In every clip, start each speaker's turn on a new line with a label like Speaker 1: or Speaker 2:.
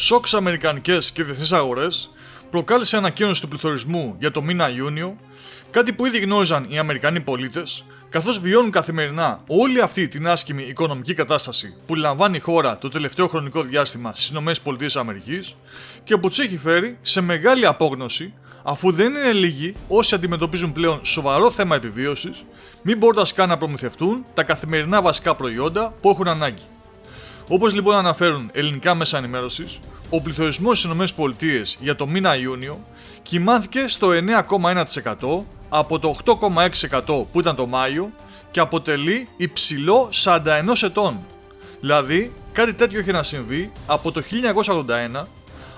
Speaker 1: σοκ στις αμερικανικές και διεθνείς αγορές προκάλεσε ανακαίνωση του πληθωρισμού για το μήνα Ιούνιο, κάτι που ήδη γνώριζαν οι Αμερικανοί πολίτες, καθώς βιώνουν καθημερινά όλη αυτή την άσχημη οικονομική κατάσταση που λαμβάνει η χώρα το τελευταίο χρονικό διάστημα στις ΗΠΑ και που τους έχει φέρει σε μεγάλη απόγνωση, αφού δεν είναι λίγοι όσοι αντιμετωπίζουν πλέον σοβαρό θέμα επιβίωσης, μην μπορώντας καν να προμηθευτούν τα καθημερινά βασικά προϊόντα που έχουν ανάγκη. Όπως λοιπόν αναφέρουν ελληνικά μέσα ενημέρωσης, ο πληθωρισμός στις ΗΠΑ για το μήνα Ιούνιο κυμάνθηκε στο 9,1% από το 8,6% που ήταν το Μάιο και αποτελεί υψηλό 41 ετών. Δηλαδή, κάτι τέτοιο είχε να συμβεί από το 1981,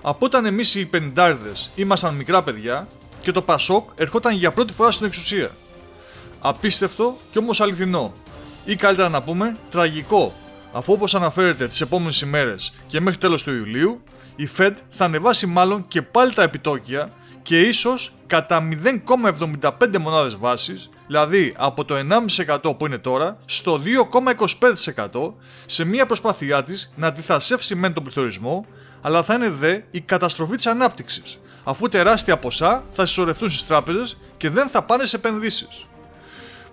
Speaker 1: από όταν εμείς οι πενηντάριδες ήμασταν μικρά παιδιά και το Πασόκ ερχόταν για πρώτη φορά στην εξουσία. Απίστευτο και όμως αληθινό, ή καλύτερα να πούμε τραγικό, αφού όπως αναφέρεται τις επόμενες ημέρες και μέχρι τέλος του Ιουλίου, η Fed θα ανεβάσει μάλλον και πάλι τα επιτόκια και ίσως κατά 0,75 μονάδες βάσης, δηλαδή από το 1,5% που είναι τώρα στο 2,25% σε μια προσπάθειά της να αντιθασεύσει μεν τον πληθωρισμό, αλλά θα είναι δε η καταστροφή της ανάπτυξης, αφού τεράστια ποσά θα συσσωρευτούν στις τράπεζες και δεν θα πάνε σε επενδύσεις.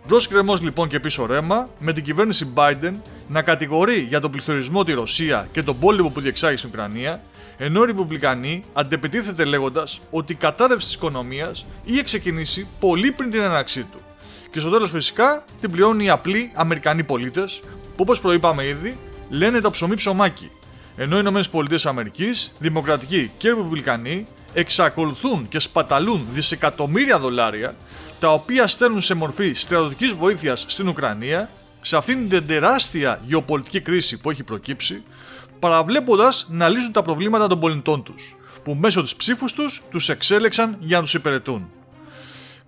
Speaker 1: Μπρος κρεμός λοιπόν και πίσω ρέμα, με την κυβέρνηση Biden να κατηγορεί για τον πληθωρισμό τη Ρωσία και τον πόλεμο που διεξάγει στην Ουκρανία, ενώ οι Ρεπουμπλικανοί αντεπιτίθεται λέγοντας ότι η κατάρρευση της οικονομίας είχε ξεκινήσει πολύ πριν την έναρξή του. Και στο τέλος φυσικά την πληρώνουν οι απλοί Αμερικανοί πολίτες, που όπως προείπαμε ήδη λένε το ψωμί ψωμάκι, ενώ οι ΗΠΑ, Δημοκρατικοί και Ρεπουμπλικανοί εξακολουθούν και σπαταλούν δισεκατομμύρια δολάρια, τα οποία στέλνουν σε μορφή στρατιωτικής βοήθειας στην Ουκρανία, σε αυτήν την τεράστια γεωπολιτική κρίση που έχει προκύψει, παραβλέποντας να λύσουν τα προβλήματα των πολιτών τους, που μέσω της ψήφους τους εξέλεξαν για να τους υπηρετούν.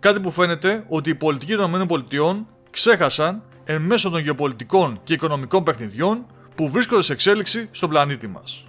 Speaker 1: Κάτι που φαίνεται ότι οι πολιτικοί των ΗΠΑ ξέχασαν εν μέσω των γεωπολιτικών και οικονομικών παιχνιδιών που βρίσκονται σε εξέλιξη στον πλανήτη μας.